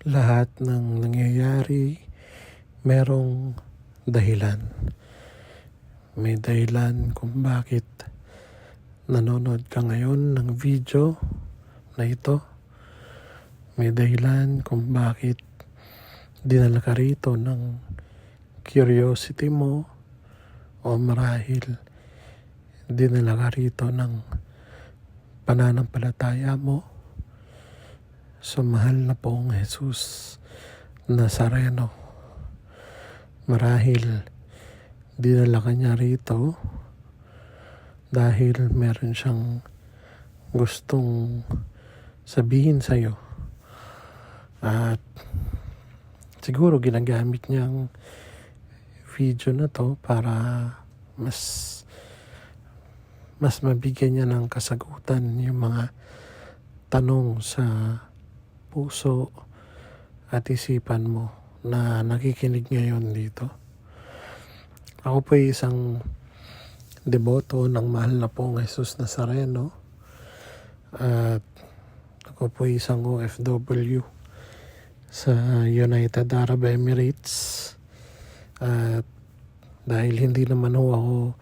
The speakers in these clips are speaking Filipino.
Lahat ng nangyayari, merong dahilan. May dahilan kung bakit nanonood ka ngayon ng video na ito. May dahilan kung bakit dinala ka rito ng curiosity mo o marahil dinala ka rito ng pananampalataya mo sa mahal na Poong Jesus Nazareno. Marahil dinala ka niya rito dahil meron siyang gustong sabihin sa'yo. At siguro ginagamit niyang video na to para mas mabigyan niya ng kasagutan yung mga tanong sa puso at isipan mo na nakikinig ngayon dito. Ako po ay isang deboto ng mahal na Poong Jesus Nazareno at ako po ay isang OFW sa United Arab Emirates. At dahil hindi naman ako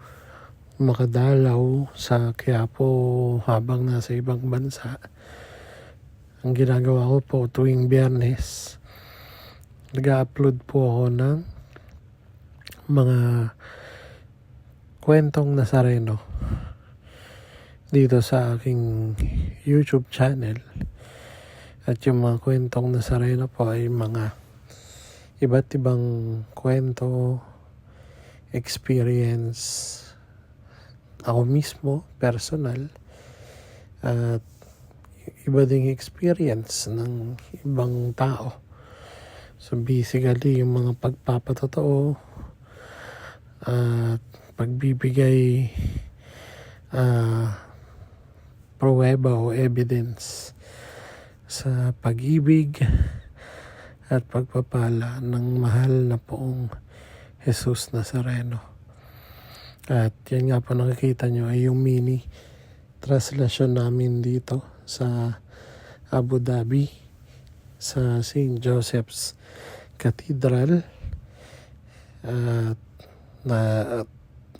makadalaw sa Quiapo habang nasa ibang bansa, ang ginagawa ko po tuwing Biyernes, nag-upload po ako ng mga kwentong Nazareno dito sa aking YouTube channel. At yung mga kwentong Nazareno po ay mga iba't ibang kwento, experience, ako mismo, personal, at iba ding experience ng ibang tao. So basically, yung mga pagpapatotoo at pagbibigay pruweba o evidence sa pag-ibig at pagpapala ng mahal na Poong Jesus Nazareno. At yan nga po nakikita nyo ay yung mini translasyon namin dito sa Abu Dhabi sa St. Joseph's Cathedral. At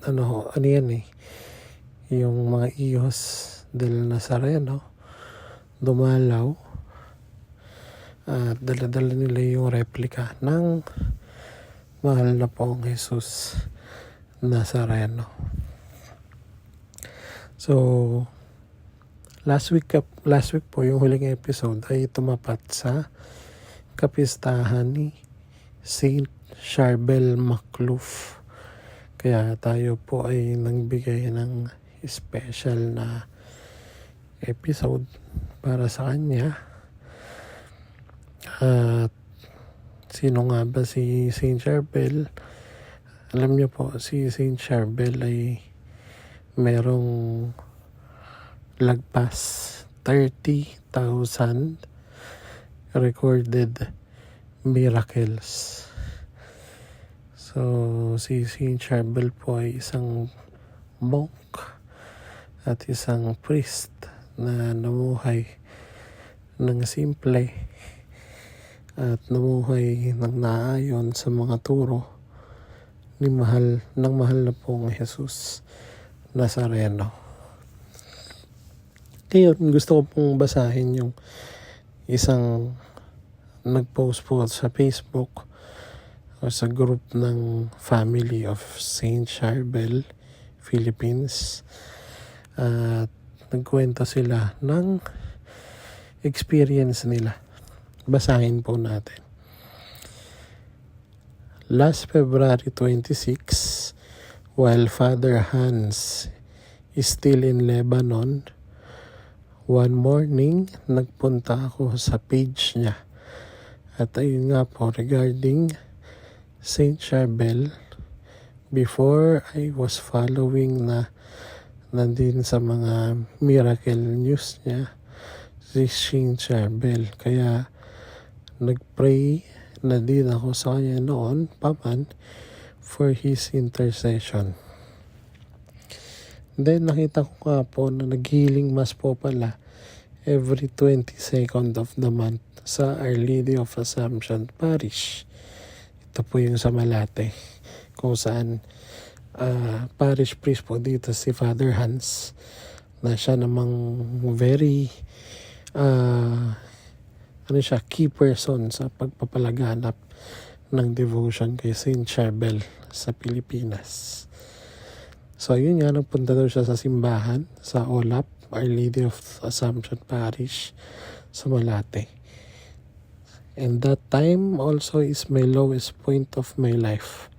ano yan yung mga Hijos del Nazareno dumalaw at dala-dala nila yung replika ng mahal na Poong Jesus Nazareno. So last week po yung huling episode ay tumapat sa kapistahan ni Saint Charbel Makhlouf. Kaya tayo po ay nagbigay ng special na episode para sa kanya. At sino nga ba si Saint Charbel? Alam niyo po, si Saint Charbel ay merong lagpas 30,000 recorded miracles. So, si Saint Charbel po ay isang monk at isang priest na namuhay ng simple at namuhay ng naayon sa mga turo ng mahal na Poong Jesus Nazareno. Ngayon, gusto ko pong basahin yung isang nag-post po sa Facebook o sa group ng Family of Saint Charbel Philippines. At nagkwento sila ng experience nila. Basahin po natin. Last February 26, while Father Hans is still in Lebanon, one morning, nagpunta ako sa page niya. At ayun nga po, regarding Saint Charbel, before I was following na nandun sa mga miracle news niya, si Saint Charbel. Kaya nagpray na din ako sa kanya noon pa man for his intercession. Then nakita ko nga po na nag-healing mass po pala every 22nd of the month sa Our Lady of Assumption Parish. Ito po yung sa Malate, kung saan parish priest po dito si Father Hans, na siya namang very key person sa pagpapalaganap ng devotion kay Saint Charbel sa Pilipinas. So yun nga, nagpunta daw siya sa simbahan sa OLAP, Our Lady of Assumption Parish sa Malate. And that time also is my lowest point of my life,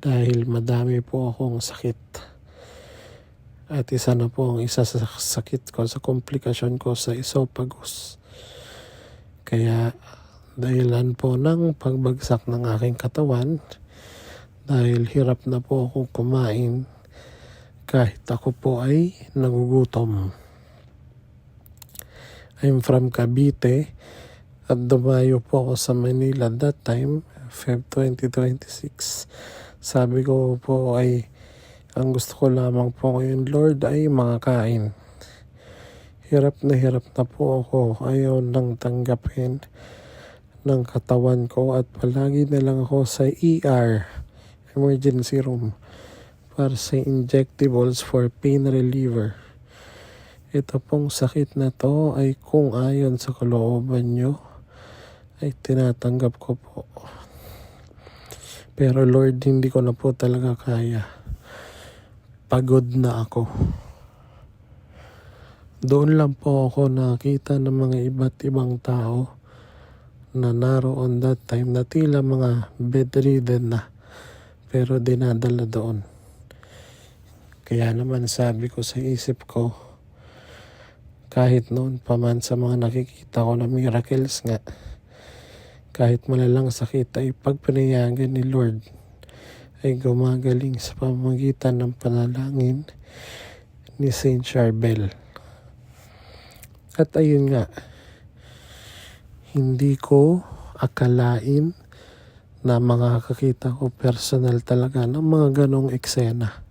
dahil madami po akong sakit. At isa na po ang isa sa sakit ko, sa komplikasyon ko sa esophagus. Kaya dahilan po ng pagbagsak ng aking katawan, dahil hirap na po akong kumain kahit ako po ay nagugutom. I'm from Cavite at dumayo po ako sa Manila that time, Feb 2026. Sabi ko po ay ang gusto ko lamang po ngayon, Lord, ay makakain. Hirap na po ako. Ayaw nang tanggapin ng katawan ko at palagi na lang ako sa ER, emergency room, para sa injectables for pain reliever. Ito pong sakit na to ay kung ayon sa kalooban nyo ay tinatanggap ko po. Pero Lord, hindi ko na po talaga kaya. Pagod na ako. Doon lang po ako nakita ng mga iba't ibang tao na naroon that time na tila mga bedridden na, pero dinadala doon. Kaya naman sabi ko sa isip ko, kahit noon pa man sa mga nakikita ko na miracles nga, kahit malalang sakit ay pagpinayagan ni Lord ay gumagaling sa pamamagitan ng panalangin ni Saint Charbel. At ayun nga, hindi ko akalain na makakakita ko personal talaga ng mga ganong eksena.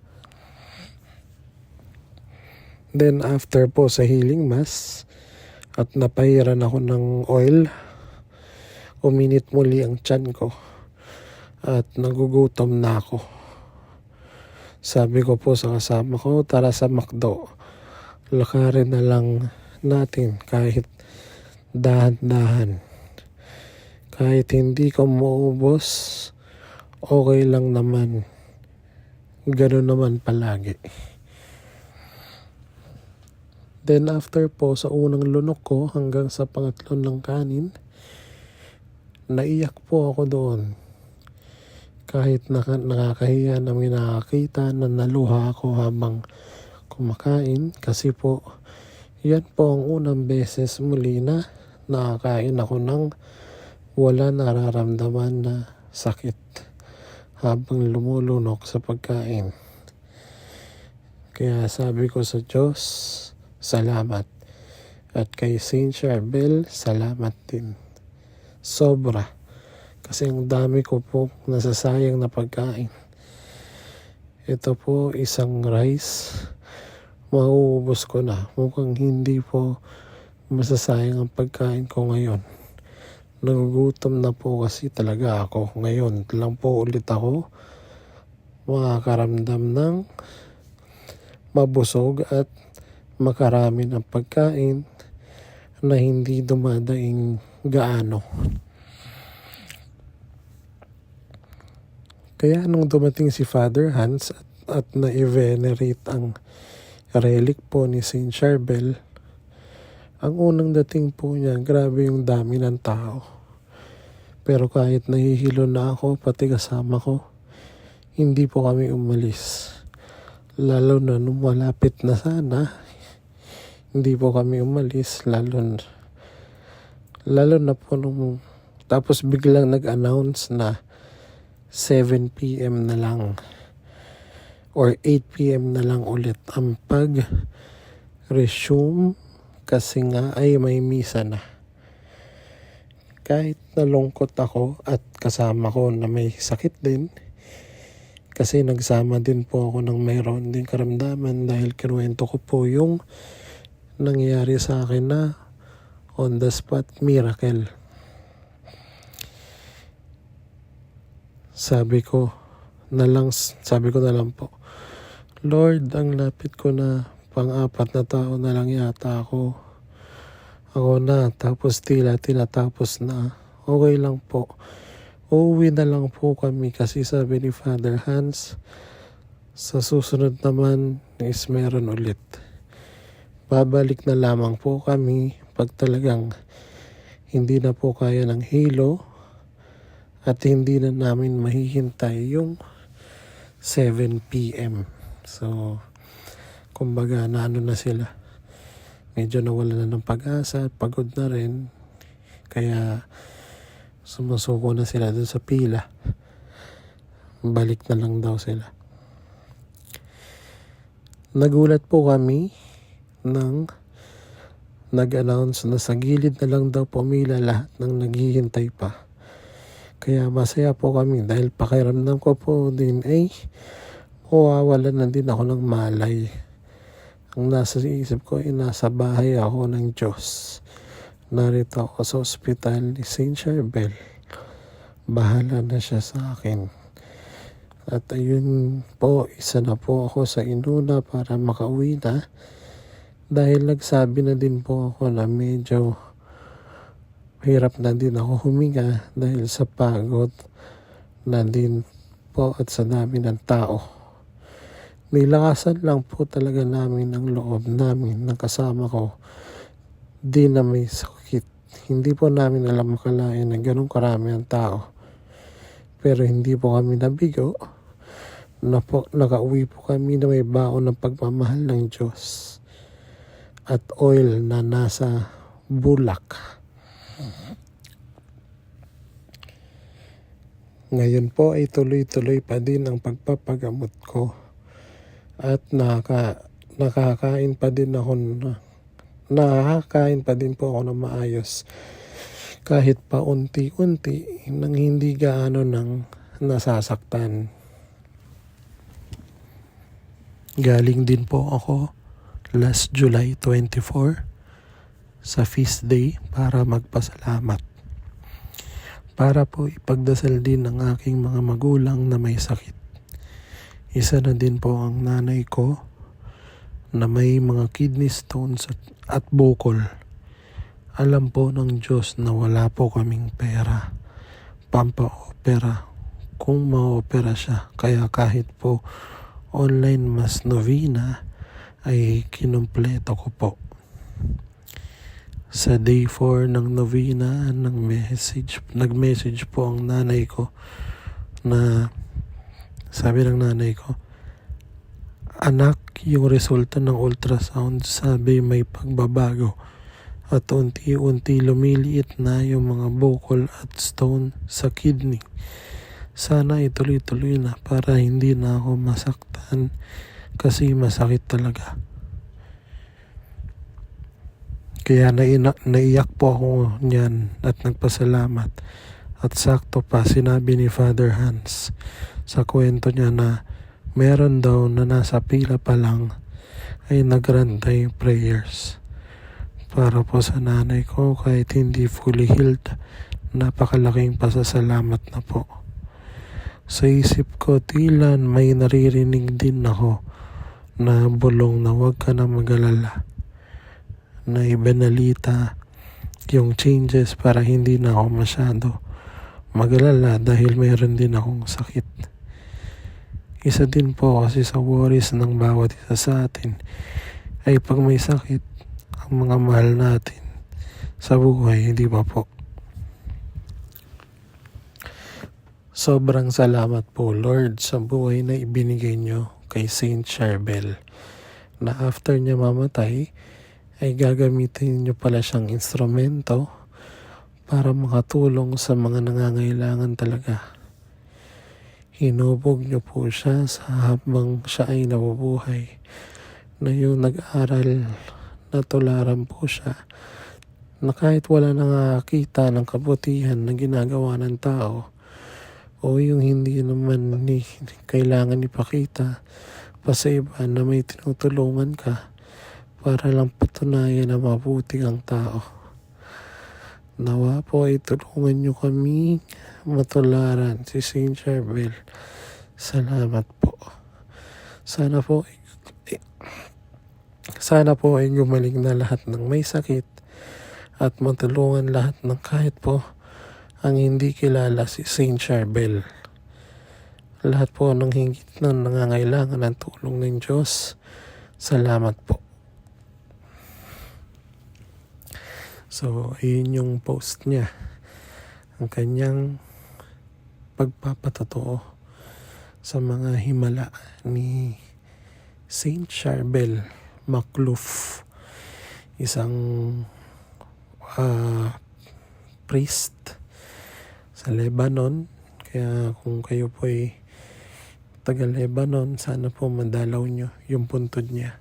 Then after po sa healing mass at napahiran ako ng oil, uminit muli ang tiyan ko at nagugutom na ako. Sabi ko po sa kasama ko, tara sa McDo. Lakarin na lang natin kahit dahan-dahan. Kahit hindi ko maubos, okay lang naman. Ganun naman palagi. Then after po sa unang lunok ko hanggang sa pangatlo ng kanin, naiyak po ako doon. Kahit nakakahiya na may nakakita na naluha ako habang kumakain, kasi po yan po ang unang beses muli na nakakain ako ng wala nararamdaman na sakit habang lumulunok sa pagkain. Kaya sabi ko sa Diyos, salamat. At kay Saint Charbel, salamat din. Sobra. Kasi ang dami ko po nasasayang na pagkain. Ito po isang rice, mauubos ko na. Mukhang hindi po masasayang ang pagkain ko ngayon. Nagugutom na po kasi talaga ako. Ngayon lang po ulit ako makakaramdam ng mabusog at makarami ng pagkain na hindi dumadaing gaano. Kaya nung dumating si Father Hans at na-venerate ang relic po ni Saint Charbel, ang unang dating po niya, grabe yung dami ng tao. Pero kahit nahihilo na ako, pati kasama ko, hindi po kami umalis. Lalo na nung malapit na sana, hindi po kami umalis, lalo na po nung tapos biglang nag-announce na 7 p.m. na lang or 8 p.m. na lang ulit ang pag-resume kasi nga ay may misa na. Kahit nalungkot ako at kasama ko na may sakit din, kasi nagsama din po ako ng mayroon din karamdaman dahil kinuwento ko po yung nangyari sa akin na on the spot miracle. Sabi ko na lang po, Lord, ang lapit ko na, pang-apat na tao na lang yata ako. Ako na, tapos tila tinatapos na. Okay lang po. Uuwi na lang po kami kasi sabi ni Father Hans, sa susunod naman is meron ulit. Babalik na lamang po kami pag talagang hindi na po kaya ng hilo at hindi na namin mahihintay yung 7 p.m. So, kumbaga naano na sila. Medyo nawala na ng pag-asa, pagod na rin. Kaya sumusuko na sila dun sa pila. Balik na lang daw sila. Nagulat po kami nang nag-announce na sa gilid na lang daw pumila lahat ng naghihintay pa. Kaya masaya po kami dahil pakiramdam ko po din mawawalan na din ako ng malay. Ang nasa isip ko ay nasa bahay ako ng Diyos. Narito ako sa ospital ni St. Charbel. Bahala na siya sa akin. At ayun po, isa na po ako sa inuna para makauwi na. Dahil nagsabi na din po ako na medyo hirap na din ako huminga dahil sa pagod na din po at sa dami ng tao. Nilakasan lang po talaga namin ang loob namin ng kasama ko. Di na may sakit. Hindi po namin alam makalain na ganun karami ang tao. Pero hindi po kami nabigo. Nakauwi po kami na may baon ng pagmamahal ng Diyos at oil na nasa bulak. Ngayon po ay tuloy-tuloy pa din ang pagpapagamot ko at nakakain pa din po ako ng maayos kahit pa unti-unti nang hindi gaano nang nasasaktan. Galing din po ako last July 24 sa feast day para magpasalamat. Para po ipagdasal din ng aking mga magulang na may sakit. Isa na din po ang nanay ko na may mga kidney stones at bukol. Alam po ng Diyos na wala po kaming pera pampa-opera kung ma-opera siya. Kaya kahit po online mas novena ay kinumpleto ko po. Sa day 4 ng novena, nag-message po ang nanay ko na sabi ng nanay ko, anak, yung resulta ng ultrasound sabi may pagbabago at unti-unti lumiliit na yung mga bukol at stone sa kidney. Sana ituloy-tuloy na para hindi na ako masaktan kasi masakit talaga. Kaya naiyak po ako niyan at nagpasalamat. At sakto pa sinabi ni Father Hans sa kwento niya na meron daw na nasa pila pa lang ay nagrantay prayers para po sa nanay ko kahit hindi fully healed. Napakalaking pasasalamat na po. Sa isip ko tila may naririnig din ako na bulong na huwag ka na mag-alala, na ibanalita yung changes para hindi na ako masyado mag-alala dahil mayroon din akong sakit. Isa din po kasi sa worries ng bawat isa sa atin ay pag may sakit ang mga mahal natin sa buhay, hindi ba po? Sobrang salamat po Lord sa buhay na ibinigay nyo kay St. Charbel na after niya mamatay ay gagamitin nyo pala siyang instrumento para makatulong sa mga nangangailangan talaga. Hinubog nyo po siya sa habang siya ay nabubuhay na yung nag-aral na tularan po siya na kahit wala nakakita ng kabutihan na ginagawa ng tao o yung hindi naman kailangan ipakita pa sa iba na may tinutulungan ka para lang patunayan na mabuti ang tao. Nawa po ay tulungan niyo kami matularan si Saint Charbel. Salamat po. Sana po ay gumaling na lahat ng may sakit at matulungan lahat ng kahit po ang hindi kilala si Saint Charbel. Lahat po ng hingit na nangangailangan ng tulong ng Diyos. Salamat po. So, ayun yung post niya. Ang kanyang pagpapatotoo sa mga himala ni Saint Charbel Makhlouf, isang priest sa Lebanon. Kaya kung kayo po ay taga Lebanon, sana po madalaw nyo yung puntod niya.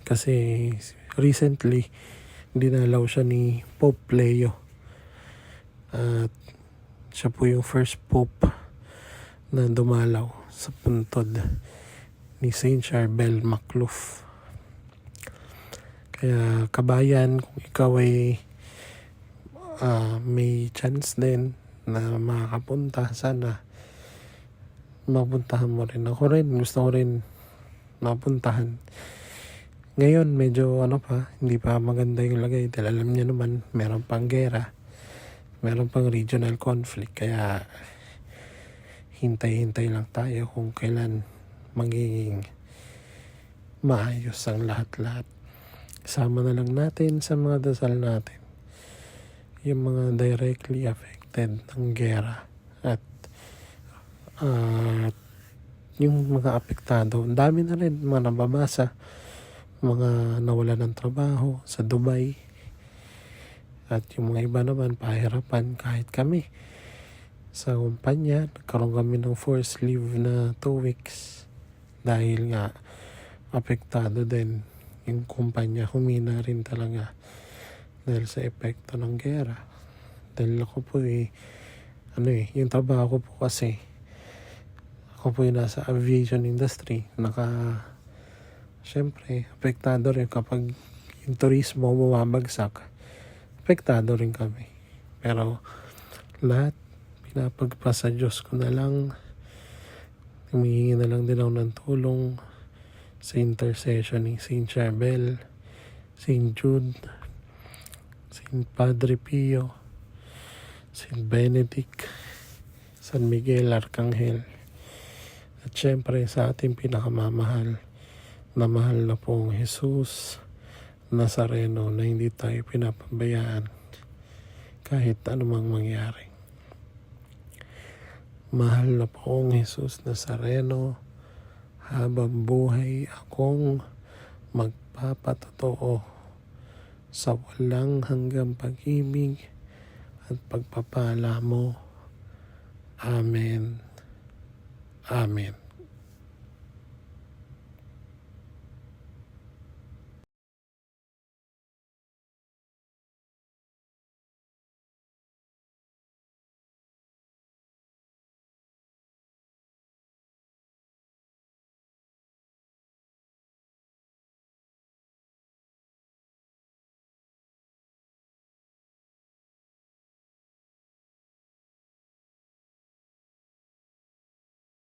Kasi recently, dinalaw siya ni Pope Leo. At siya po yung first Pope na dumalaw sa puntod ni Saint Charbel Makhlouf. Kaya kabayan, kung ikaw ay may chance din na makakapunta, sana mapuntahan mo rin. Ako rin, gusto ko rin mapuntahan. Ngayon, medyo hindi pa maganda yung lagay. Dahil alam niyo naman, meron pang gera, meron pang regional conflict. Kaya hintay-hintay lang tayo kung kailan magiging maayos ang lahat-lahat. Isama na lang natin sa mga dasal natin yung mga directly affected ng gera at yung mga apektado. Ang dami na rin mga nababasa, mga nawala ng trabaho sa Dubai, at yung mga iba naman pahirapan. Kahit kami sa kumpanya, nagkaroon kami ng forced leave na 2 weeks dahil nga apektado din yung kumpanya. Humina rin talaga dahil sa epekto ng gera. Dahil ako po yung trabaho ko po kasi, ako po yung nasa aviation industry. Siyempre, apektado rin kapag yung turismo bumabagsak. Apektado rin kami. Pero lahat, pinapagpasa Diyos ko na lang. Humihingi na lang din ako ng tulong sa intercession ni Saint Charbel, Saint Jude, Saint Padre Pio, Saint Benedict, San Miguel Arcangel, at syempre sa ating pinakamamahal na mahal na pong Jesus Nazareno, na hindi tayo pinapabayaan kahit anumang mangyari. Mahal na pong Jesus Nazareno, habang buhay akong magpapatotoo sa walang hanggang pag-ibig at pagpapala mo. Amen. Amen.